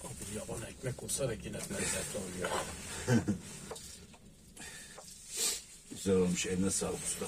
Abi yaban ekmek olsa da yine lezzetli oluyor. Güzel olmuş. Eline sağlık usta.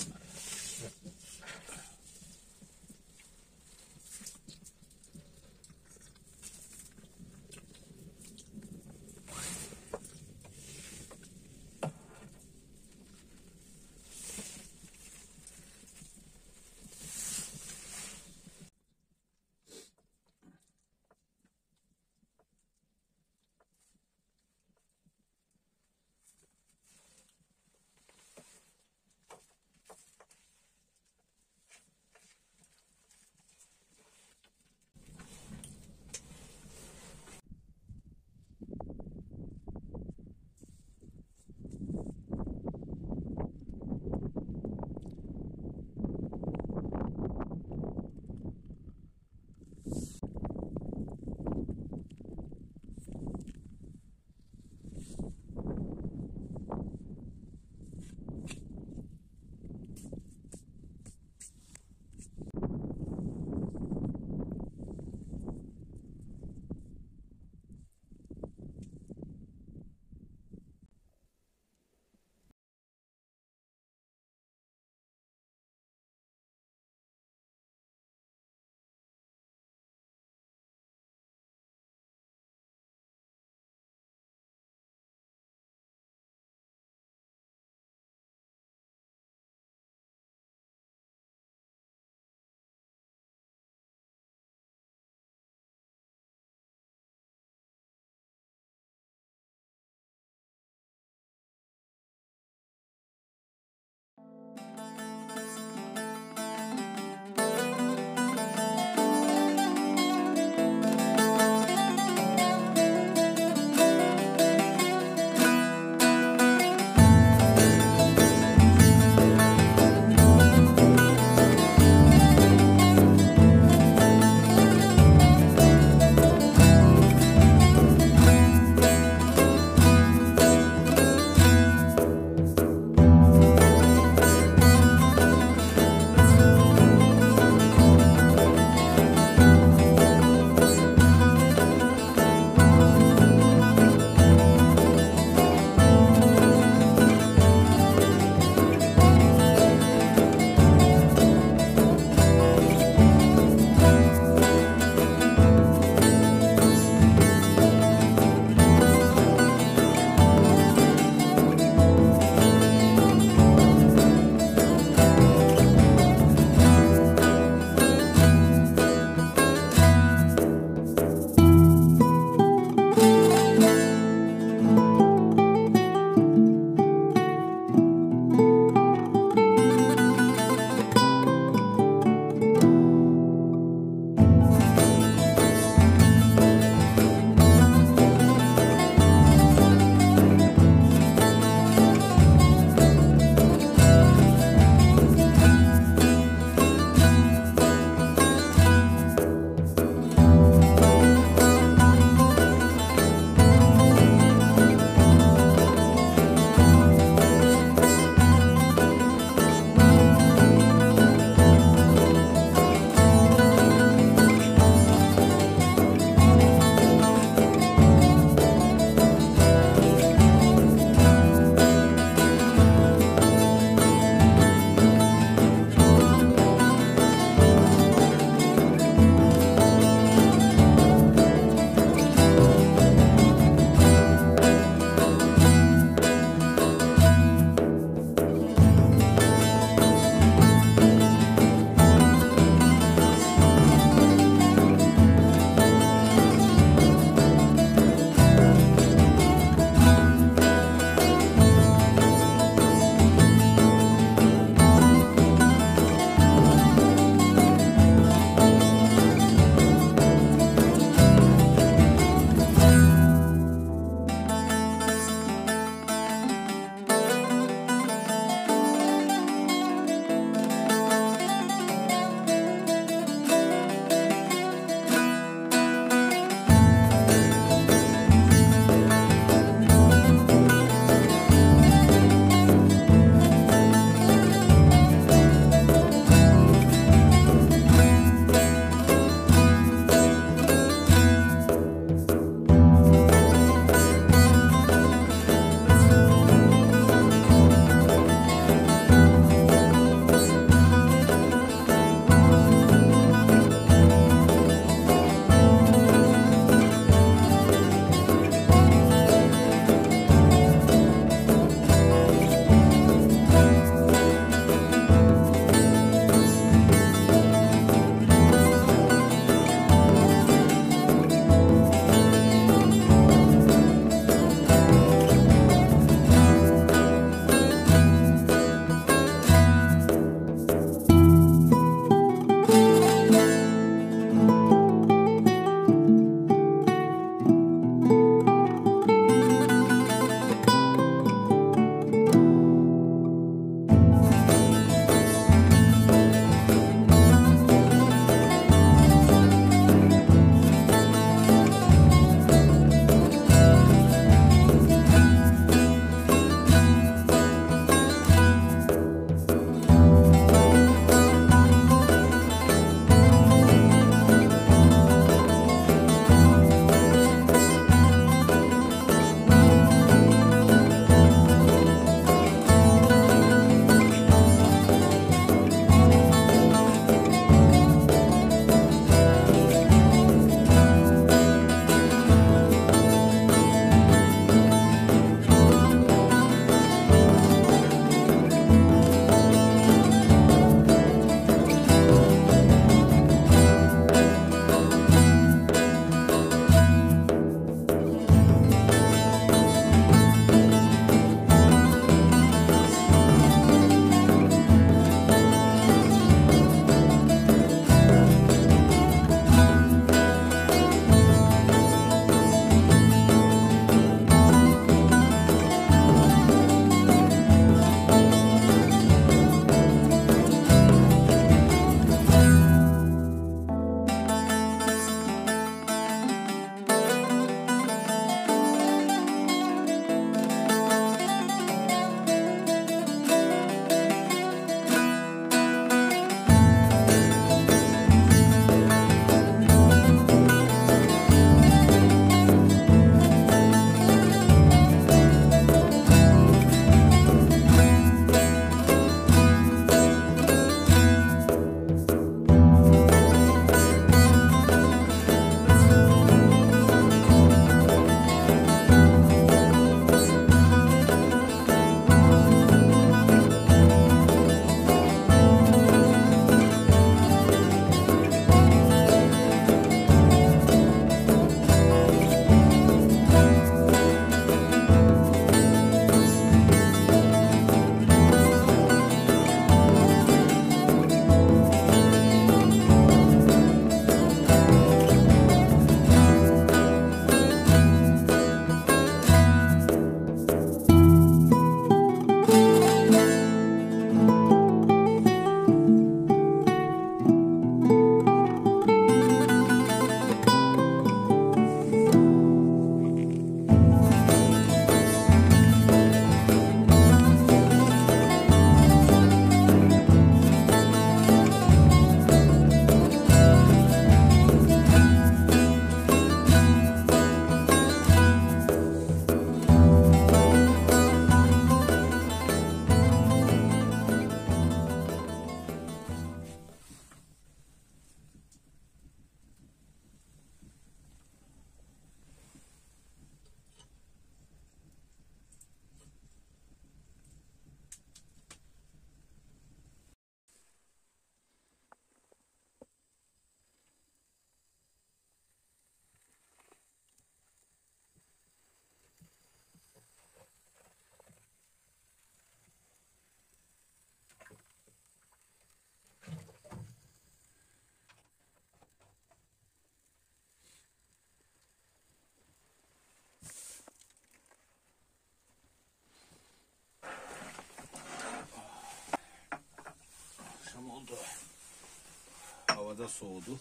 Havada soğudu.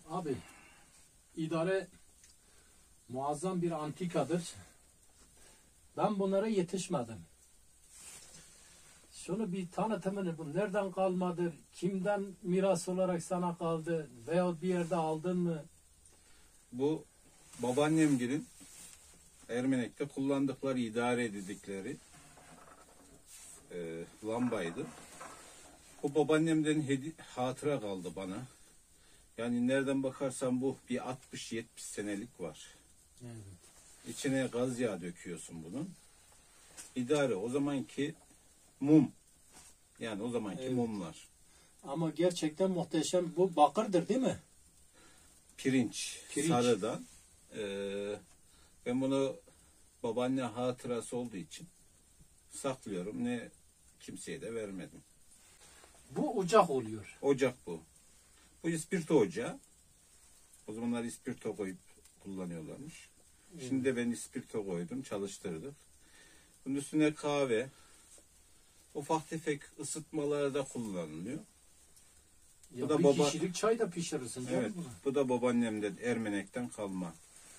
Abi idare muazzam bir antikadır. Ben bunlara yetişmedim. Şunu bir tanıtımını, bu nereden kalmadır, kimden miras olarak sana kaldı veya bir yerde aldın mı? Bu babaannemgilin Ermenek'te kullandıkları, idare edildikleri lambaydı. Bu babaannemden hatıra kaldı bana. Yani nereden bakarsan bu bir 60-70 senelik var. Evet. İçine gaz yağı döküyorsun bunun. İdare o zamanki mum. Yani o zamanki Evet. mumlar. Ama gerçekten muhteşem. Bu bakırdır değil mi? Pirinç. Pirinç. Sarıdan. Ben bunu babaanne hatırası olduğu için saklıyorum. Ne kimseye de vermedim. Bu ocak oluyor. Ocak bu. Bu ispirto ocağı. O zamanlar ispirto koyup kullanıyorlarmış. Şimdi de ben ispirto koydum, çalıştırdık. Bunun üstüne kahve, ufak tefek ısıtmalarda kullanılıyor. Ya Bu da bir kişilik çay da pişirirsin. Evet, Bunu. bu da babaannemden Ermenek'ten kalma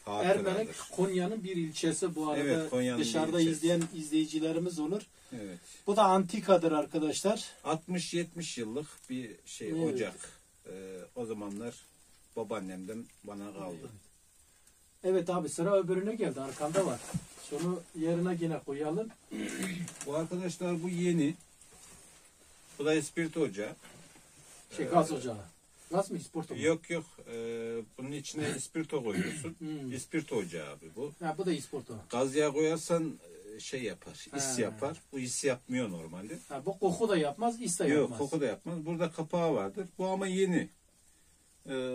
hatıradır. Ermenek Konya'nın bir ilçesi bu arada. Evet, Konya'nın Dışarıda bir ilçesi. izleyen izleyicilerimiz olur. Evet. Bu da antikadır arkadaşlar. 60-70 yıllık bir şey Evet. ocak. O zamanlar babaannemden bana kaldı. Evet abi, sıra öbürüne geldi, arkanda var. Şunu yerine yine koyalım. Bu arkadaşlar bu yeni. Bu da ispirto ocağı. Gaz ocağı. Gaz mı, ispirto mu? Yok. Bunun içine ispirto koyuyorsun. Hmm. İspirto ocağı abi bu. Ha, bu da ispirto. Gaz yağı koyarsan şey yapar, is He. yapar. Bu is yapmıyor normalde. Ha, bu koku da yapmaz, is de Yok, yapmaz. koku da yapmaz. Burada kapağı vardır. Bu ama yeni.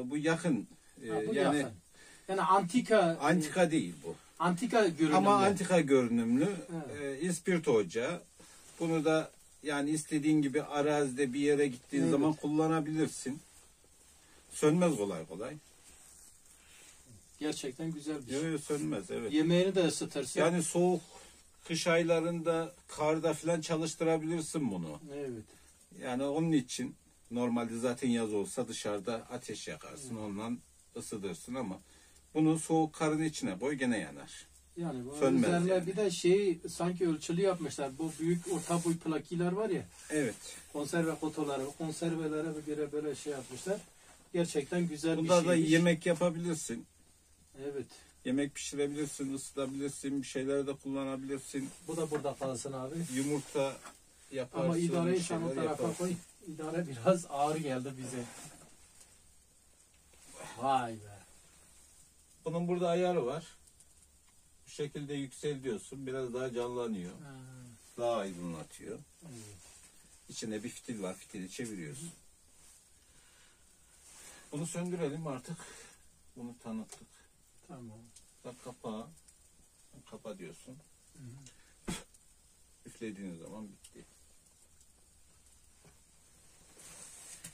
Bu yakın. Ha, bu Yani yakın. Yani antika. antika değil bu. Antika görünümlü. Ama antika görünümlü Evet. ispirto ocağı. Bunu da yani istediğin gibi arazide bir yere gittiğin Evet. zaman kullanabilirsin. Sönmez kolay kolay. Gerçekten güzel bir Yok şey. yok, sönmez, evet. Yemeğini de ısıtırsın. Yani soğuk kış aylarında karda falan çalıştırabilirsin bunu. Evet. Yani onun için normalde zaten yaz olsa dışarıda ateş yakarsın, ondan ısıtırsın ama bunu soğuk karın içine koy gene yanar. Yani bu Sönmez üzerine yani. bir de şey sanki ölçülü yapmışlar. Bu büyük orta boy plakiler var ya. Evet. Konserve kutuları. O konservelere göre böyle şey yapmışlar. Gerçekten güzel Bunda bir da şeymiş. yemek yapabilirsin. Evet. Yemek pişirebilirsin, ısıtabilirsin, bir şeyler de kullanabilirsin. Bu da burada kalsın abi. Yumurta yaparsın. Ama idareyi bir sen o şeyler tarafa yaparsın. koy. İdare biraz ağır geldi bize. Vay be. Bunun burada ayarı var. Bu şekilde yüksel diyorsun, biraz daha canlanıyor. Ha, Daha aydınlatıyor. evet. İçinde bir fitil var, fitili çeviriyorsun. Bunu söndürelim artık. Bunu tanıttık. Tamam. Bak kapağı. Kapa diyorsun. Üflediğiniz zaman bitti.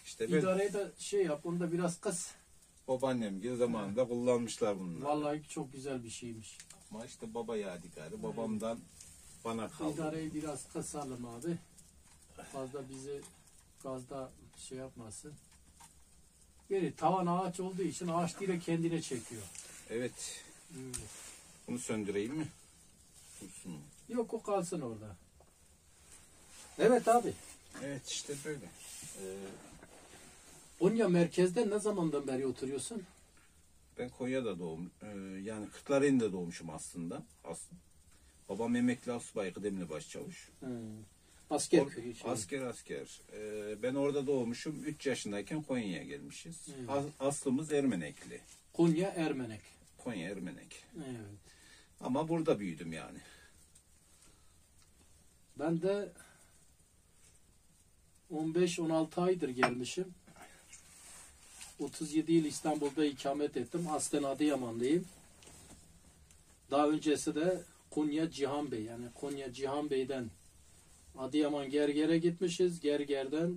İşte ben İdareyi de şey yap, onu da biraz kıs. babaannem gibi zamanında kullanmışlar bunları. Vallahi çok güzel bir şeymiş. Ama işte baba yadigarı. Babamdan bana kaldı. İdareyi biraz kısalım abi. Fazla bizi gazda şey yapmasın. Yani tavan ağaç olduğu için ağaç direkt kendine çekiyor. Evet. Evet. Bunu söndüreyim mi? Dursun mu? Yok, o kalsın orada. Evet abi. Evet işte böyle. Konya merkezde ne zamandan beri oturuyorsun? Ben Konya'da doğum, yani Kırklareli'nde doğmuşum aslında. Babam emekli asubay, kıdemli başçavuş. Asker köyü. Şey. Asker. Ben orada doğmuşum. 3 yaşındayken Konya'ya gelmişiz. Evet. Aslımız Ermenekli. Konya Ermenek. Konya Ermenek. Evet. Ama burada büyüdüm yani. Ben de 15-16 aydır gelmişim. 37 yıl İstanbul'da ikamet ettim. Aslen Adıyamanlıyım. Daha öncesi de Konya Cihan Bey. Yani Konya Cihan Bey'den Adıyaman Gerger'e gitmişiz. Gerger'den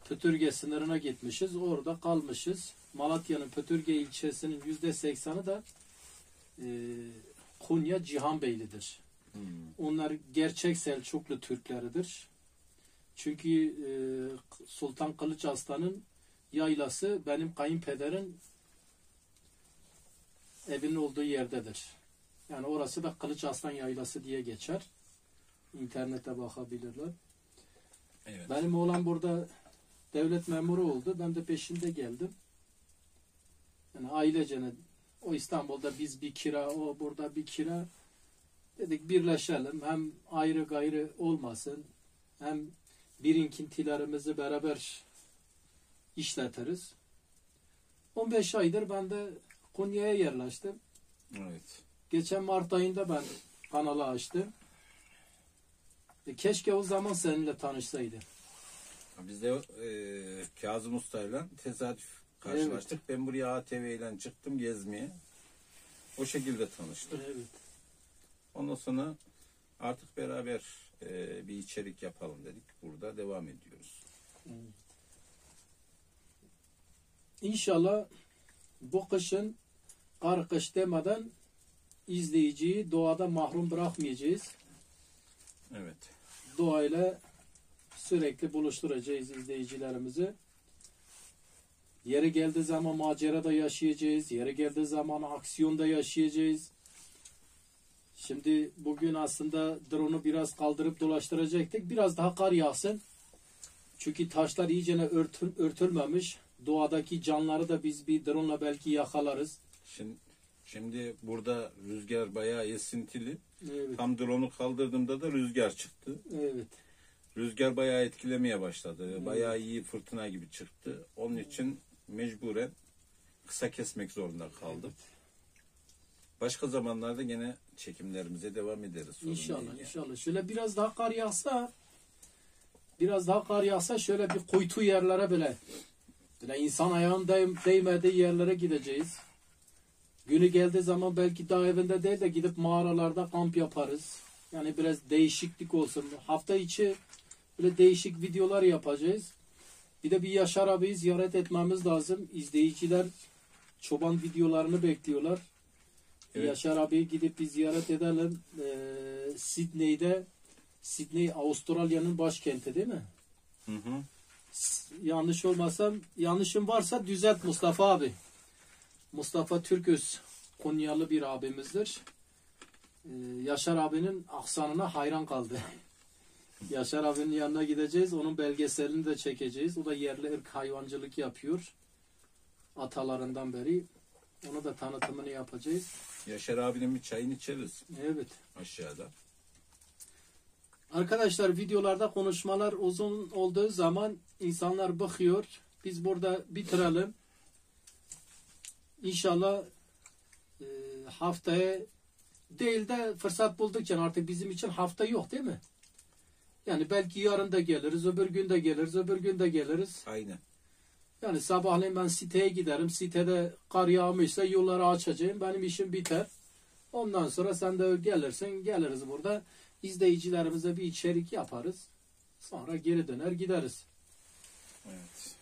Pötürge sınırına gitmişiz. Orada kalmışız. Malatya'nın Pötürge ilçesinin %80'i de Konya Cihan Beylidir. Onlar gerçek Selçuklu Türkleridir. Çünkü Sultan Kılıç Arslan'ın yaylası benim kayınpederin evinin olduğu yerdedir. Yani orası da Kılıç Arslan Yaylası diye geçer. İnternete bakabilirler. Evet. Benim oğlan burada devlet memuru oldu. Ben de peşinde geldim. Yani ailecene o İstanbul'da biz bir kira, o burada bir kira. Dedik birleşelim. Hem ayrı gayrı olmasın. Hem birikintilerimizi beraber işletiriz. 15 aydır ben de Konya'ya yerleştim. Evet. Geçen Mart ayında ben kanalı açtım. Keşke o zaman seninle tanışsaydım. Biz de Kazım Usta'yla tesadüf karşılaştık. Evet. Ben buraya ATV ile çıktım gezmeye. O şekilde tanıştık. Evet. Ondan sonra artık beraber bir içerik yapalım dedik. Burada devam ediyoruz. Evet. İnşallah bu kışın kar kış demeden izleyiciyi doğada mahrum bırakmayacağız. Evet. Doğayla sürekli buluşturacağız izleyicilerimizi. Yeri geldiği zaman macerada yaşayacağız. Yeri geldiği zaman aksiyonda yaşayacağız. Şimdi bugün aslında drone'u biraz kaldırıp dolaştıracaktık. Biraz daha kar yağsın. Çünkü taşlar iyicene örtülmemiş. Doğadaki canlıları da biz bir drone'la belki yakalarız. Şimdi burada rüzgar bayağı esintili. Evet. Tam drone'u kaldırdığımda da rüzgar çıktı. Evet. Rüzgar bayağı etkilemeye başladı. Bayağı iyi fırtına gibi çıktı. Onun için mecburen kısa kesmek zorunda kaldım. Başka zamanlarda gene çekimlerimize devam ederiz. Sorun İnşallah, değil yani. inşallah. Şöyle biraz daha kar yağsa şöyle bir kuytu yerlere böyle insan ayağının değmediği yerlere gideceğiz. Günü geldiği zaman belki dağ evinde değil de gidip mağaralarda kamp yaparız. Yani biraz değişiklik olsun. Hafta içi böyle değişik videolar yapacağız. Bir de bir Yaşar abiyi ziyaret etmemiz lazım. İzleyiciler çoban videolarını bekliyorlar. Evet. Yaşar abiyi gidip bir ziyaret edelim. Sydney Avustralya'nın başkenti değil mi? Hı hı. Yanlışım varsa düzelt Mustafa abi. Mustafa Türköz Konyalı bir abimizdir. Yaşar abinin aksanına hayran kaldı. Yaşar abinin yanına gideceğiz. Onun belgeselini de çekeceğiz. O da yerli ırk hayvancılık yapıyor. Atalarından beri. Onu da tanıtımını yapacağız. Yaşar abinin bir çayını içeriz Evet. aşağıda. Arkadaşlar videolarda konuşmalar uzun olduğu zaman insanlar bakıyor. Biz burada bitirelim. İnşallah haftaya değil de fırsat buldukça artık bizim için hafta yok değil mi? Yani belki yarın da geliriz, öbür gün de geliriz, öbür gün de geliriz. Aynen. Yani sabahleyin ben siteye giderim. Sitede kar yağmışsa yolları açacağım. Benim işim biter. Ondan sonra sen de gelirsin. Geliriz burada. İzleyicilerimize bir içerik yaparız. Sonra geri döner gideriz. Evet.